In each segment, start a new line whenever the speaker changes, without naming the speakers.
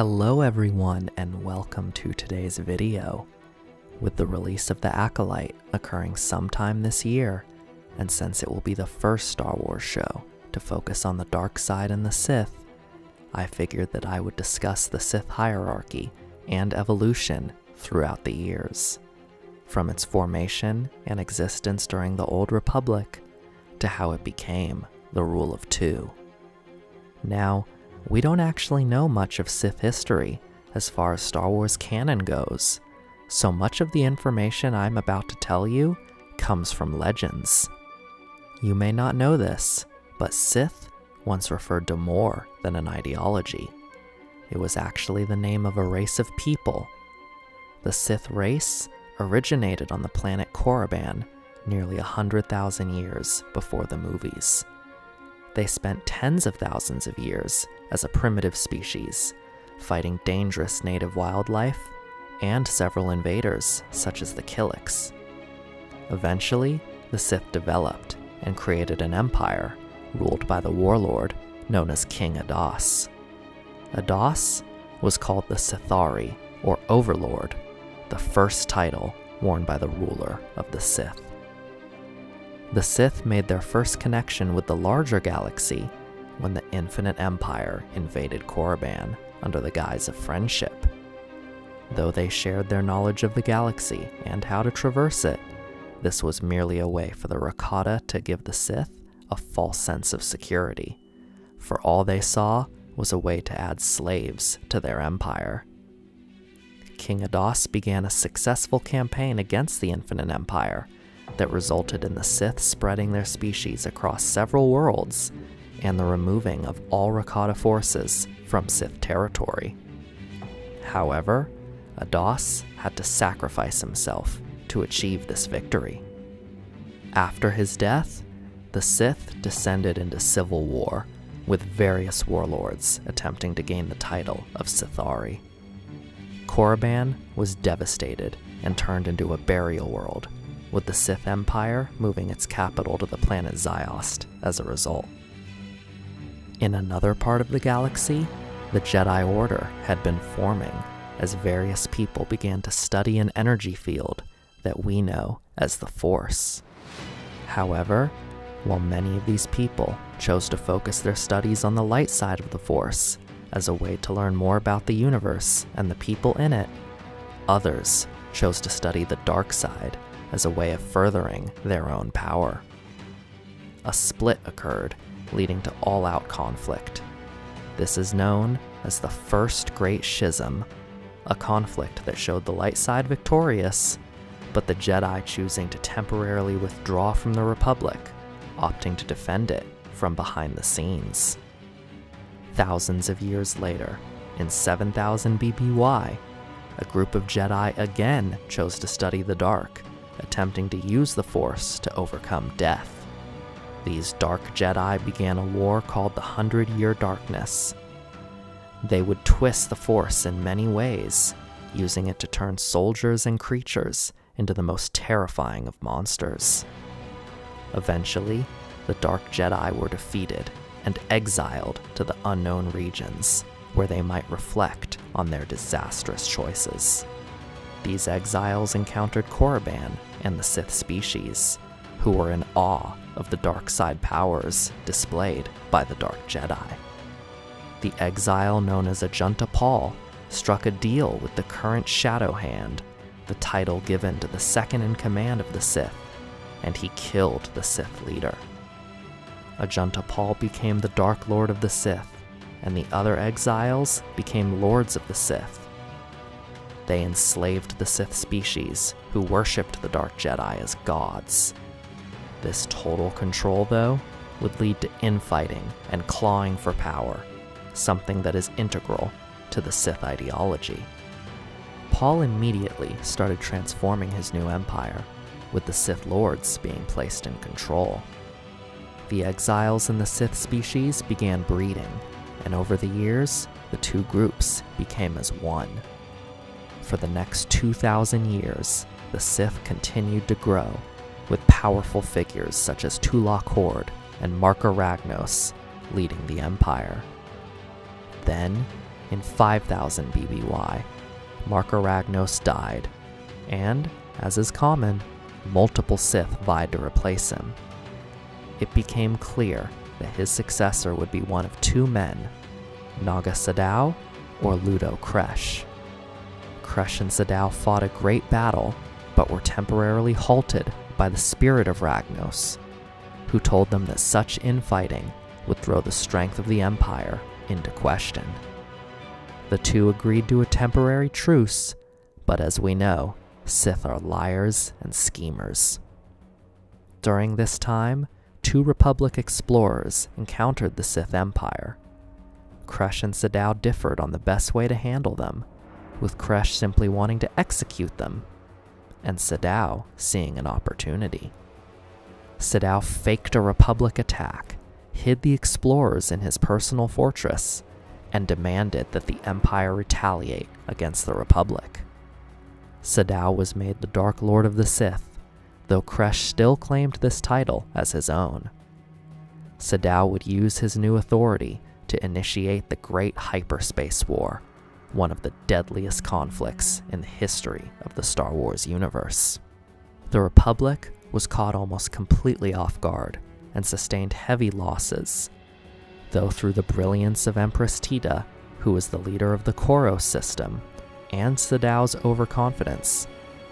Hello everyone and welcome to today's video. With the release of the Acolyte occurring sometime this year, and since it will be the first Star Wars show to focus on the dark side and the Sith, I figured that I would discuss the Sith hierarchy and evolution throughout the years, from its formation and existence during the Old Republic to how it became the Rule of Two. Now, we don't actually know much of Sith history as far as Star Wars canon goes, so much of the information I'm about to tell you comes from legends. You may not know this, but Sith once referred to more than an ideology. It was actually the name of a race of people. The Sith race originated on the planet Korriban nearly 100,000 years before the movies. They spent tens of thousands of years as a primitive species, fighting dangerous native wildlife and several invaders such as the Killiks. Eventually, the Sith developed and created an empire ruled by the warlord known as King Ados. Ados was called the Sithari, or Overlord, the first title worn by the ruler of the Sith. The Sith made their first connection with the larger galaxy when the Infinite Empire invaded Korriban under the guise of friendship. Though they shared their knowledge of the galaxy and how to traverse it, this was merely a way for the Rakata to give the Sith a false sense of security, for all they saw was a way to add slaves to their empire. King Ados began a successful campaign against the Infinite Empire that resulted in the Sith spreading their species across several worlds and the removing of all Rakata forces from Sith territory. However, Ados had to sacrifice himself to achieve this victory. After his death, the Sith descended into civil war, with various warlords attempting to gain the title of Sithari. Korriban was devastated and turned into a burial world, with the Sith Empire moving its capital to the planet Ziost as a result. In another part of the galaxy, the Jedi Order had been forming as various people began to study an energy field that we know as the Force. However, while many of these people chose to focus their studies on the light side of the Force as a way to learn more about the universe and the people in it, others chose to study the dark side as a way of furthering their own power. A split occurred, leading to all-out conflict. This is known as the First Great Schism, a conflict that showed the light side victorious, but the Jedi choosing to temporarily withdraw from the Republic, opting to defend it from behind the scenes. Thousands of years later, in 7000 BBY, a group of Jedi again chose to study the dark, attempting to use the Force to overcome death. These dark Jedi began a war called the 100-Year Darkness. They would twist the Force in many ways, using it to turn soldiers and creatures into the most terrifying of monsters. Eventually, the Dark Jedi were defeated and exiled to the unknown regions, where they might reflect on their disastrous choices. These exiles encountered Korriban and the Sith species, who were in awe of the dark side powers displayed by the Dark Jedi. The exile known as Ajunta Pall struck a deal with the current Shadow Hand, the title given to the second in command of the Sith, and he killed the Sith leader. Ajunta Pall became the Dark Lord of the Sith, and the other exiles became Lords of the Sith. They enslaved the Sith species, who worshipped the Dark Jedi as gods. This total control, though, would lead to infighting and clawing for power, something that is integral to the Sith ideology. Paul immediately started transforming his new empire, with the Sith Lords being placed in control. The exiles and the Sith species began breeding, and over the years, the two groups became as one. For the next 2,000 years, the Sith continued to grow, with powerful figures such as Tulak Hord and Marka Ragnos leading the Empire. Then, In 5000 BBY, Marka Ragnos died, and, as is common, multiple Sith vied to replace him. It became clear that his successor would be one of two men, Naga Sadow or Ludo Kresh. Kresh and Sadow fought a great battle, but were temporarily halted by the spirit of Ragnos, who told them that such infighting would throw the strength of the Empire into question. The two agreed to a temporary truce, but as we know, Sith are liars and schemers. During this time, two Republic explorers encountered the Sith Empire. Kresh and Sadow differed on the best way to handle them, with Kresh simply wanting to execute them, and Sadow seeing an opportunity. Sadow faked a Republic attack, hid the explorers in his personal fortress, and demanded that the Empire retaliate against the Republic. Sadow was made the Dark Lord of the Sith, though Kresh still claimed this title as his own. Sadow would use his new authority to initiate the Great Hyperspace War, one of the deadliest conflicts in the history of the Star Wars universe. The Republic was caught almost completely off guard and sustained heavy losses, though through the brilliance of Empress Tida, who was the leader of the Koros system, and Sadow's overconfidence,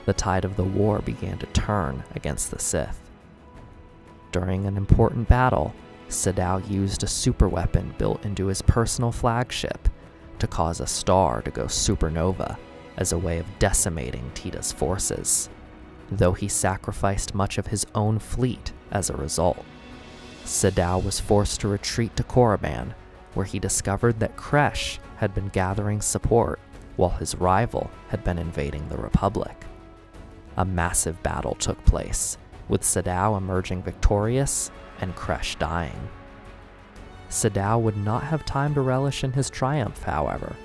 the tide of the war began to turn against the Sith. During an important battle, Sadow used a superweapon built into his personal flagship to cause a star to go supernova as a way of decimating Tida's forces, though he sacrificed much of his own fleet as a result. Sadow was forced to retreat to Korriban, where he discovered that Kresh had been gathering support while his rival had been invading the Republic. A massive battle took place, with Sadow emerging victorious and Kresh dying. Sadow would not have time to relish in his triumph, however,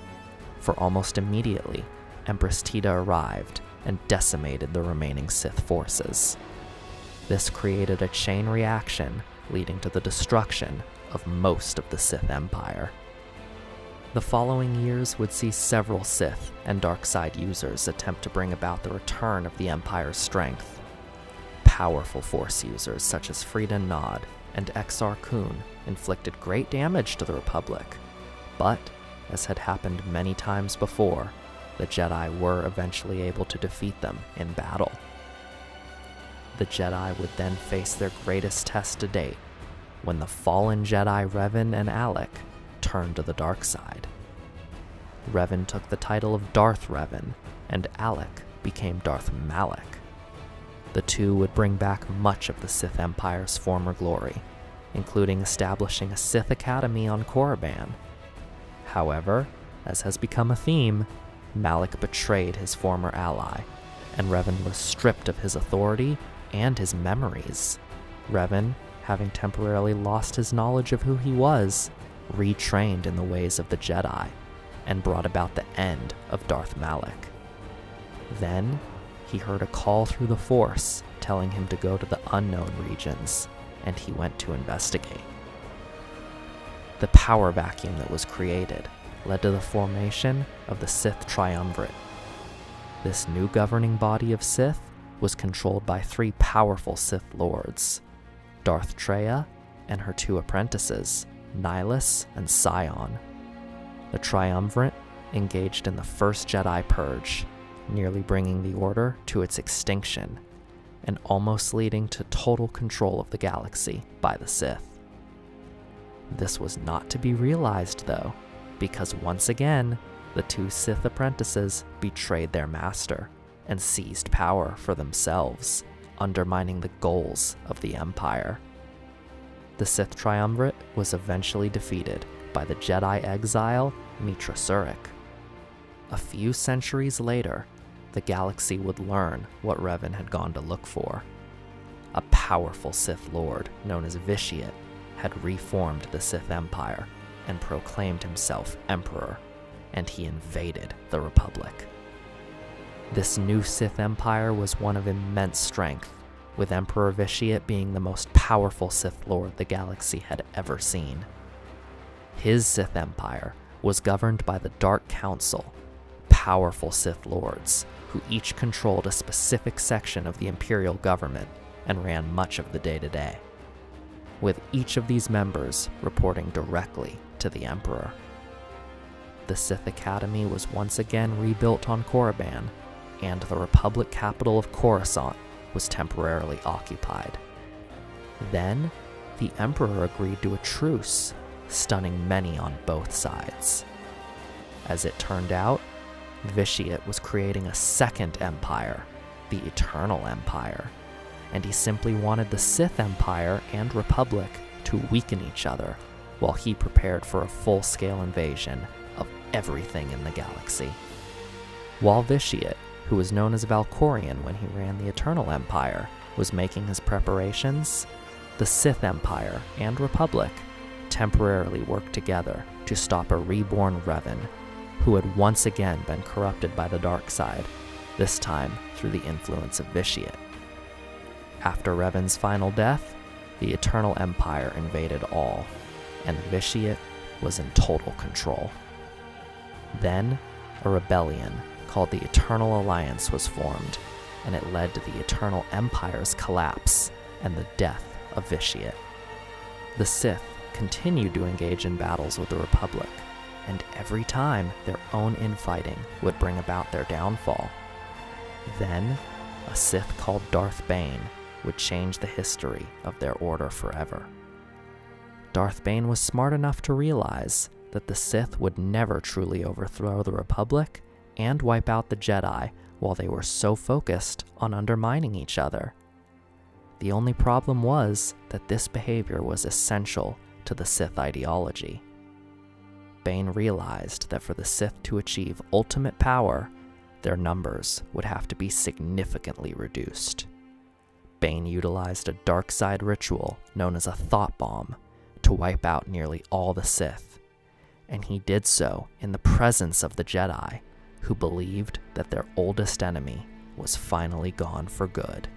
for almost immediately, Empress Tida arrived and decimated the remaining Sith forces. This created a chain reaction, leading to the destruction of most of the Sith Empire. The following years would see several Sith and Darkside users attempt to bring about the return of the Empire's strength. Powerful Force users such as Friedan Nod and Exar Kun inflicted great damage to the Republic, but, as had happened many times before, the Jedi were eventually able to defeat them in battle. The Jedi would then face their greatest test to date, when the fallen Jedi Revan and Alec turned to the dark side. Revan took the title of Darth Revan, and Alec became Darth Malak. The two would bring back much of the Sith Empire's former glory, including establishing a Sith Academy on Korriban. However, as has become a theme, Malak betrayed his former ally, and Revan was stripped of his authority and his memories. Revan, having temporarily lost his knowledge of who he was, retrained in the ways of the Jedi, and brought about the end of Darth Malak. Then, he heard a call through the Force telling him to go to the unknown regions, and he went to investigate. The power vacuum that was created led to the formation of the Sith Triumvirate. This new governing body of Sith was controlled by three powerful Sith Lords, Darth Traya and her two apprentices, Nihilus and Scion. The Triumvirate engaged in the First Jedi Purge, nearly bringing the Order to its extinction, and almost leading to total control of the galaxy by the Sith. This was not to be realized, though, because once again, the two Sith apprentices betrayed their master and seized power for themselves, undermining the goals of the Empire. The Sith Triumvirate was eventually defeated by the Jedi Exile Mitra Surik. A few centuries later, the galaxy would learn what Revan had gone to look for. A powerful Sith Lord known as Vitiate had reformed the Sith Empire and proclaimed himself Emperor, and he invaded the Republic. This new Sith Empire was one of immense strength, with Emperor Vitiate being the most powerful Sith Lord the galaxy had ever seen. His Sith Empire was governed by the Dark Council, powerful Sith Lords who each controlled a specific section of the Imperial government and ran much of the day-to-day, with each of these members reporting directly to the Emperor. The Sith Academy was once again rebuilt on Korriban, and the Republic capital of Coruscant was temporarily occupied. Then, the Emperor agreed to a truce, stunning many on both sides. As it turned out, Vitiate was creating a second empire, the Eternal Empire, and he simply wanted the Sith Empire and Republic to weaken each other while he prepared for a full-scale invasion of everything in the galaxy. While Vitiate, who was known as Valkorion when he ran the Eternal Empire, was making his preparations, the Sith Empire and Republic temporarily worked together to stop a reborn Revan, who had once again been corrupted by the dark side, this time through the influence of Vitiate. After Revan's final death, the Eternal Empire invaded all, and Vitiate was in total control. Then, a rebellion called the Eternal Alliance was formed, and it led to the Eternal Empire's collapse and the death of Vitiate. The Sith continued to engage in battles with the Republic, and every time their own infighting would bring about their downfall. Then, a Sith called Darth Bane would change the history of their order forever. Darth Bane was smart enough to realize that the Sith would never truly overthrow the Republic and wipe out the Jedi while they were so focused on undermining each other. The only problem was that this behavior was essential to the Sith ideology. Bane realized that for the Sith to achieve ultimate power, their numbers would have to be significantly reduced. Bane utilized a dark side ritual known as a thought bomb to wipe out nearly all the Sith, and he did so in the presence of the Jedi, who believed that their oldest enemy was finally gone for good.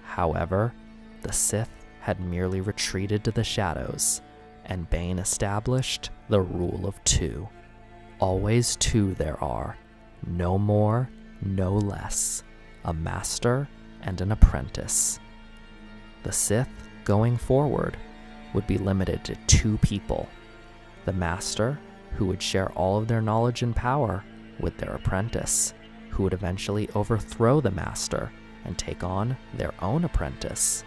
However, the Sith had merely retreated to the shadows, and Bane established the rule of two. Always two there are, no more, no less, a master and an apprentice. The Sith, going forward, would be limited to two people: the master, who would share all of their knowledge and power with their apprentice, who would eventually overthrow the master and take on their own apprentice.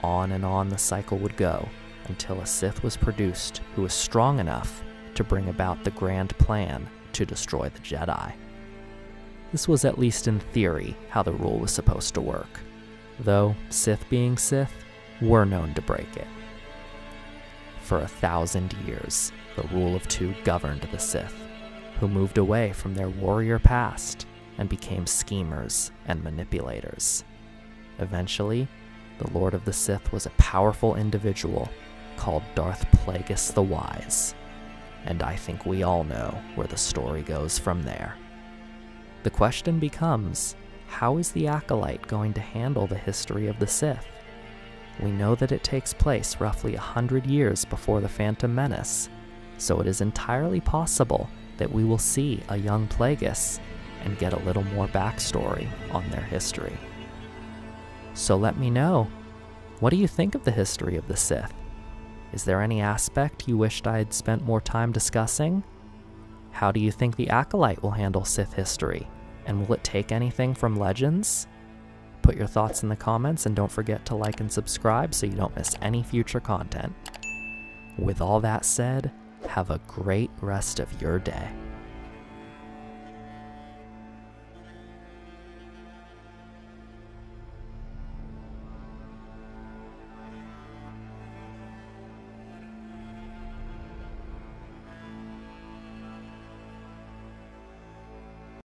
On and on the cycle would go until a Sith was produced who was strong enough to bring about the grand plan to destroy the Jedi. This was, at least in theory, how the rule was supposed to work, though Sith being Sith were known to break it. For 1,000 years, the rule of two governed the Sith, who moved away from their warrior past and became schemers and manipulators. Eventually, the Lord of the Sith was a powerful individual called Darth Plagueis the Wise, and I think we all know where the story goes from there. The question becomes, how is the Acolyte going to handle the history of the Sith? We know that it takes place roughly 100 years before the Phantom Menace, so it is entirely possible that we will see a young Plagueis and get a little more backstory on their history. So let me know, what do you think of the history of the Sith? Is there any aspect you wished I had spent more time discussing? How do you think the Acolyte will handle Sith history, and will it take anything from Legends? Put your thoughts in the comments, and don't forget to like and subscribe so you don't miss any future content. With all that said, have a great rest of your day.